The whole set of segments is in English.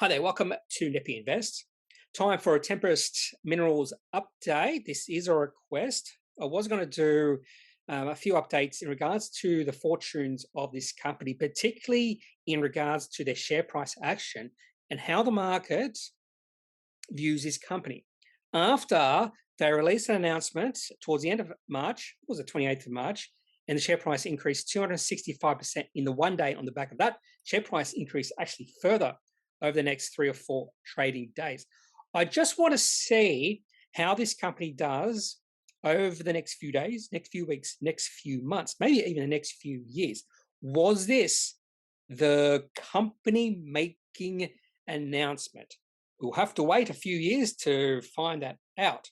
Hi there, welcome to kneppyinvests. Time for a Tempest Minerals update. This is a request. I was going to do a few updates in regards to the fortunes of this company, particularly in regards to their share price action and how the market views this company. After they released an announcement towards the end of March, it was the 28th of March, and the share price increased 265% in the one day on the back of that. Share price increased actually further over the next 3 or 4 trading days. I just want to see how this company does over the next few days, next few weeks, next few months, maybe even the next few years. Was this the company making announcement? We'll have to wait a few years to find that out.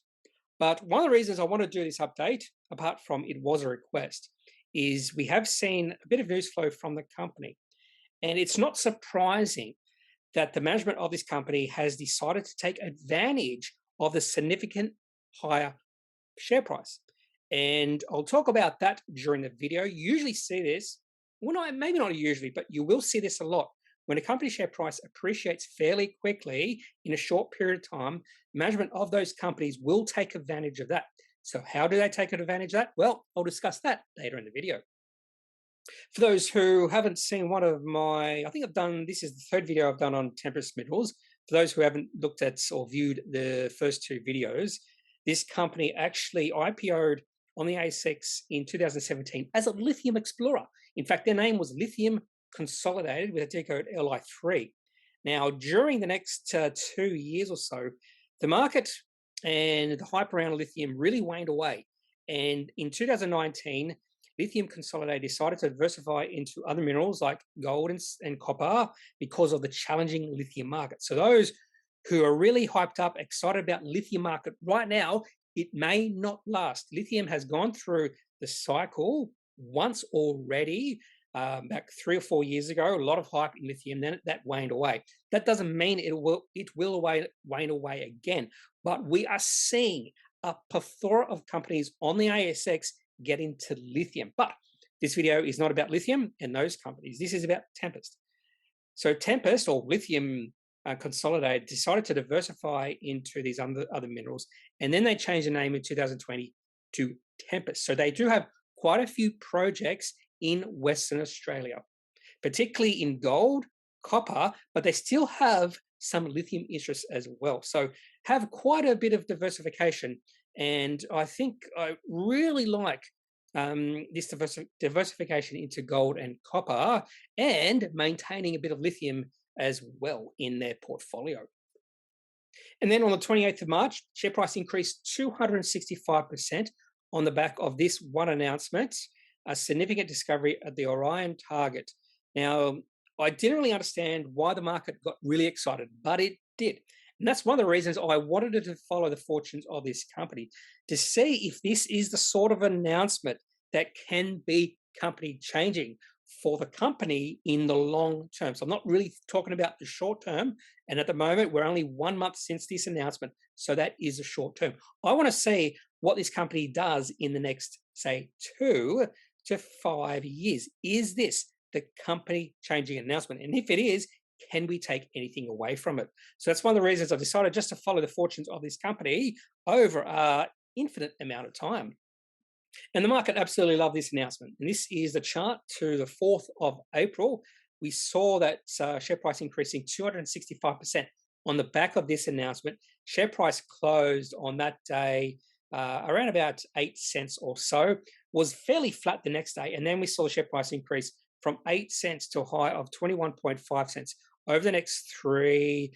But one of the reasons I want to do this update, apart from it was a request, is we have seen a bit of news flow from the company. And it's not surprising that the management of this company has decided to take advantage of the significant higher share price. And I'll talk about that during the video. You usually see this, well, maybe not usually, but you will see this a lot. When a company share price appreciates fairly quickly in a short period of time, management of those companies will take advantage of that. So how do they take advantage of that? Well, I'll discuss that later in the video. For those who haven't seen one of my, I think this is the third video I've done on Tempest Minerals. For those who haven't looked at or viewed the first 2 videos, this company actually IPO'd on the ASX in 2017 as a lithium explorer. In fact, their name was Lithium Consolidated with a ticker code LI3. Now, during the next 2 years or so, the market and the hype around lithium really waned away. And in 2019, Lithium Consolidated decided to diversify into other minerals like gold and copper because of the challenging lithium market. So those who are really hyped up, excited about lithium market right now, it may not last. Lithium has gone through the cycle once already, back 3 or 4 years ago. A lot of hype in lithium, then that waned away. That doesn't mean it will wane away again. But we are seeing a plethora of companies on the ASX get into lithium. But this video is not about lithium and those companies. This is about Tempest. So Tempest, or Lithium Consolidated, decided to diversify into these other minerals, and then they changed the name in 2020 to Tempest. So they do have quite a few projects in Western Australia, particularly in gold, copper, but they still have some lithium interests as well. So have quite a bit of diversification. And I think I really like this diversification into gold and copper, and maintaining a bit of lithium as well in their portfolio. And then on the 28th of March, share price increased 265% on the back of this one announcement, a significant discovery at the Orion target. Now, I didn't really understand why the market got really excited, but it did. And that's one of the reasons I wanted to follow the fortunes of this company, to see if this is the sort of announcement that can be company changing for the company in the long term. So I'm not really talking about the short term. And at the moment, we're only 1 month since this announcement. So that is a short term. I want to see what this company does in the next, say, 2 to 5 years. Is this the company changing announcement? And if it is, can we take anything away from it? So that's one of the reasons I've decided just to follow the fortunes of this company over an infinite amount of time. And the market absolutely loved this announcement. And this is the chart to the 4th of April. We saw that share price increasing 265% on the back of this announcement. Share price closed on that day around about 8 cents or so, was fairly flat the next day. And then we saw the share price increase from 8 cents to a high of 21.5 cents over the next 3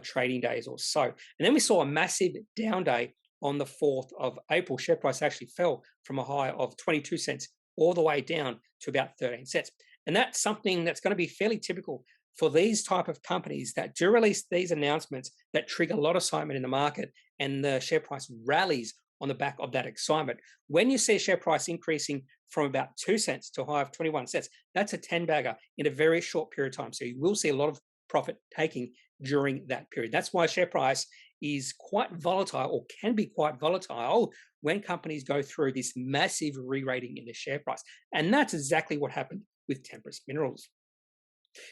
trading days or so. And then we saw a massive down day on the 4th of April. Share price actually fell from a high of 22 cents all the way down to about 13 cents. And that's something that's going to be fairly typical for these type of companies that do release these announcements that trigger a lot of excitement in the market, and the share price rallies on the back of that excitement. When you see a share price increasing from about 2 cents to a high of 21 cents, that's a 10-bagger in a very short period of time. So you will see a lot of profit taking during that period. That's why share price is quite volatile, or can be quite volatile, when companies go through this massive re-rating in the share price. And that's exactly what happened with Tempest Minerals.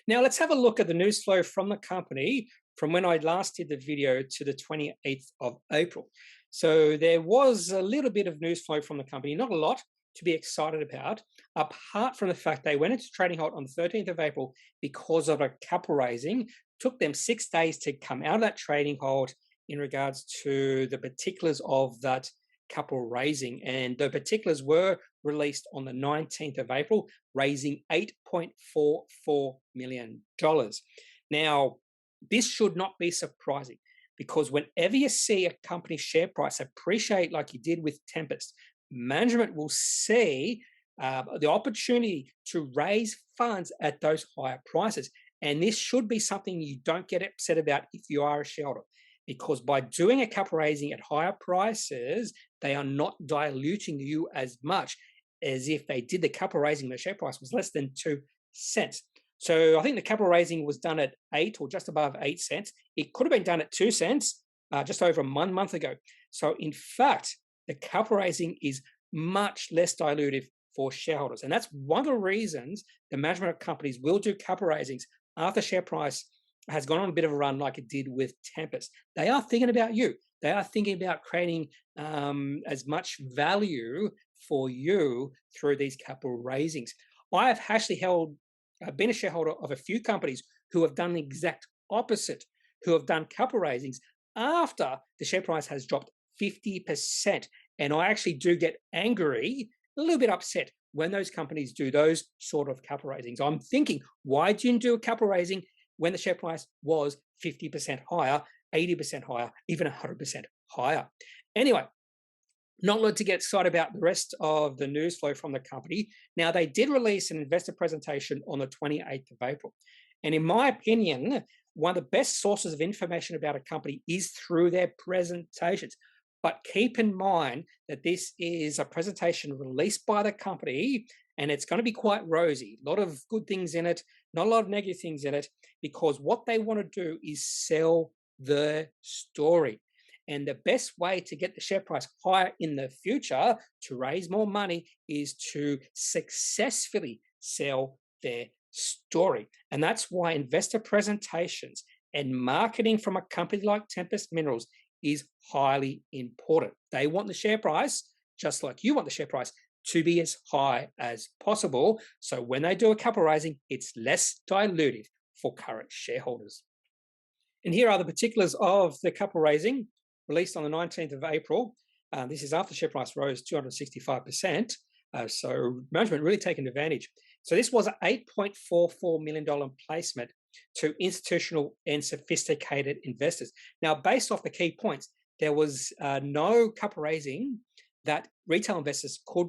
Now let's have a look at the news flow from the company from when I last did the video to the 28th of April. So there was a little bit of news flow from the company, not a lot to be excited about, apart from the fact they went into trading halt on the 13th of April because of a capital raising. Took them 6 days to come out of that trading halt in regards to the particulars of that capital raising. And the particulars were released on the 19th of April, raising $8.44 million. Now, this should not be surprising because whenever you see a company's share price appreciate like you did with Tempest, management will see the opportunity to raise funds at those higher prices. And this should be something you don't get upset about if you are a shareholder, because by doing a capital raising at higher prices, they are not diluting you as much as if they did the capital raising, the share price was less than 2 cents. So I think the capital raising was done at 8 or just above 8 cents. It could have been done at 2 cents just over 1 month ago. So in fact, the capital raising is much less dilutive for shareholders. And that's one of the reasons the management of companies will do capital raisings after share price has gone on a bit of a run like it did with Tempest. They are thinking about you. They are thinking about creating as much value for you through these capital raisings. I have actually been a shareholder of a few companies who have done the exact opposite, who have done capital raisings after the share price has dropped 50%. And I actually do get angry, a little bit upset when those companies do those sort of capital raisings. I'm thinking, why didn't you do a capital raising when the share price was 50% higher, 80% higher, even 100% higher? Anyway, not a lot to get excited about the rest of the news flow from the company. Now, they did release an investor presentation on the 28th of April. And in my opinion, one of the best sources of information about a company is through their presentations. But keep in mind that this is a presentation released by the company, and it's going to be quite rosy. A lot of good things in it, not a lot of negative things in it, because what they want to do is sell the story. And the best way to get the share price higher in the future to raise more money is to successfully sell their story. And that's why investor presentations and marketing from a company like Tempest Minerals is highly important. They want the share price, just like you want the share price, to be as high as possible. So when they do a capital raising, it's less dilutive for current shareholders. And here are the particulars of the capital raising released on the 19th of April. This is after share price rose 265%. So management really taken advantage. So this was an $8.44 million placement to institutional and sophisticated investors. Now, based off the key points, there was no capital raising that retail investors could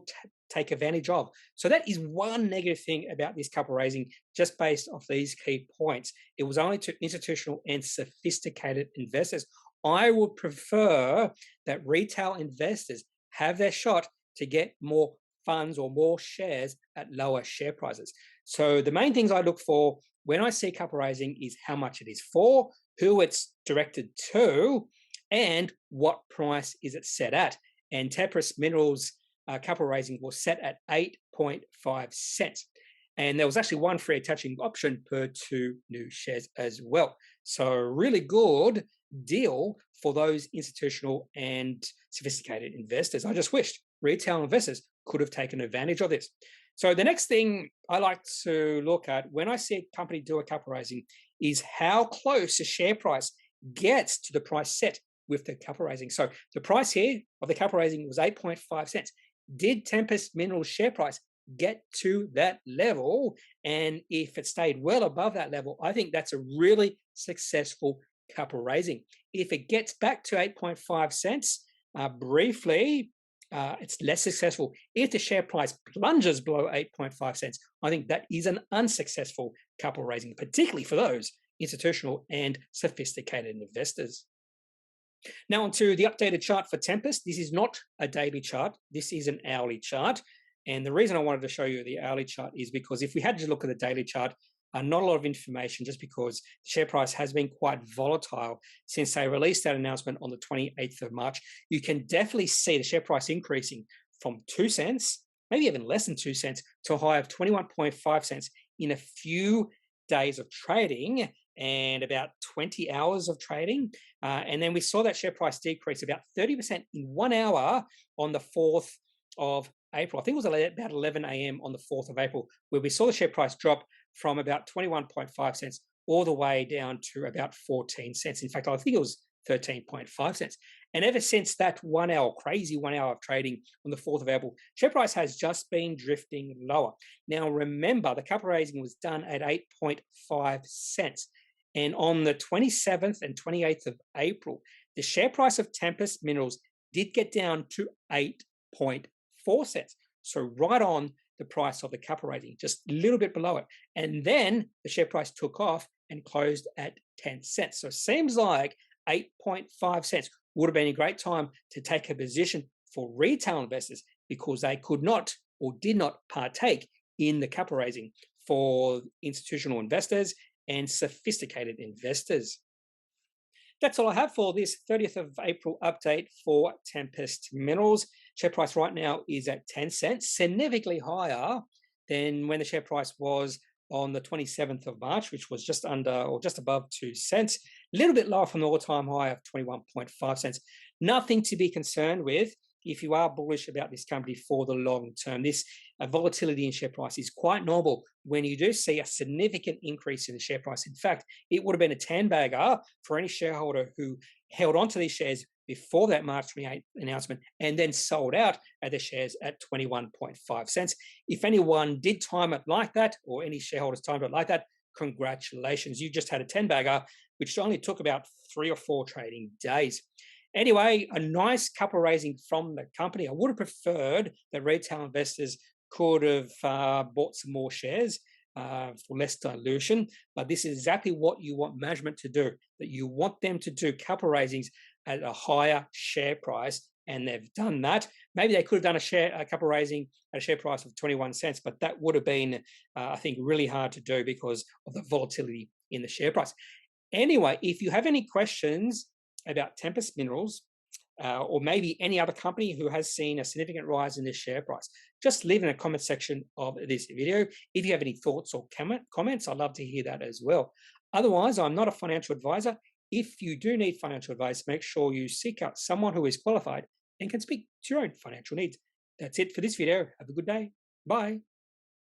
take advantage of. So that is one negative thing about this capital raising, just based off these key points. It was only to institutional and sophisticated investors. I would prefer that retail investors have their shot to get more funds or more shares at lower share prices. So the main things I look for when I see capital raising is how much it is for, who it's directed to, and what price is it set at. And Tempest Minerals capital raising was set at 8.5 cents. And there was actually one free attaching option per 2 new shares as well. So really good deal for those institutional and sophisticated investors. I just wished retail investors could have taken advantage of this. So the next thing I like to look at when I see a company do a capital raising is how close the share price gets to the price set with the capital raising. So the price here of the capital raising was 8.5 cents. Did Tempest Minerals share price get to that level? And if it stayed well above that level, I think that's a really successful capital raising. If it gets back to 8.5 cents briefly, it's less successful. If the share price plunges below 8.5 cents, I think that is an unsuccessful capital raising, particularly for those institutional and sophisticated investors. Now onto the updated chart for Tempest. This is not a daily chart. This is an hourly chart. And the reason I wanted to show you the hourly chart is because if we had to look at the daily chart, not a lot of information, just because the share price has been quite volatile since they released that announcement on the 28th of March. You can definitely see the share price increasing from 2 cents, maybe even less than 2 cents, to a high of 21.5 cents in a few days of trading and about 20 hours of trading. And then we saw that share price decrease about 30% in 1 hour on the 4th of April. I think it was about 11 a.m. on the 4th of April, where we saw the share price drop from about 21.5 cents all the way down to about 14 cents. In fact, I think it was 13.5 cents. And ever since that 1 hour, crazy 1 hour of trading on the 4th of April, share price has just been drifting lower. Now, remember, the capital raising was done at 8.5 cents. And on the 27th and 28th of April, the share price of Tempest Minerals did get down to 8.4 cents. So right on the price of the capital raising, just a little bit below it. And then the share price took off and closed at 10 cents. So it seems like 8.5 cents would have been a great time to take a position for retail investors because they could not or did not partake in the capital raising for institutional investors and sophisticated investors. That's all I have for this 30th of April update for Tempest Minerals. Share price right now is at 10 cents, significantly higher than when the share price was on the 27th of March, which was just under or just above 2 cents, a little bit lower from the all-time high of 21.5 cents. Nothing to be concerned with if you are bullish about this company for the long term. This volatility in share price is quite normal when you do see a significant increase in the share price. In fact, it would have been a 10-bagger for any shareholder who held onto these shares before that March 28th announcement and then sold out at the shares at 21.5 cents. If anyone did time it like that, or any shareholders timed it like that, congratulations. You just had a 10-bagger, which only took about 3 or 4 trading days. Anyway, a nice capital raising from the company. I would have preferred that retail investors could have bought some more shares for less dilution, but this is exactly what you want management to do, that you want them to do capital raisings at a higher share price, and they've done that. Maybe they could have done a capital raising at a share price of 21 cents, but that would have been, I think, really hard to do because of the volatility in the share price. Anyway, if you have any questions about Tempest Minerals, or maybe any other company who has seen a significant rise in this share price, just leave in the comment section of this video. If you have any thoughts or comments, I'd love to hear that as well. Otherwise, I'm not a financial advisor. If you do need financial advice, make sure you seek out someone who is qualified and can speak to your own financial needs. That's it for this video. Have a good day. Bye.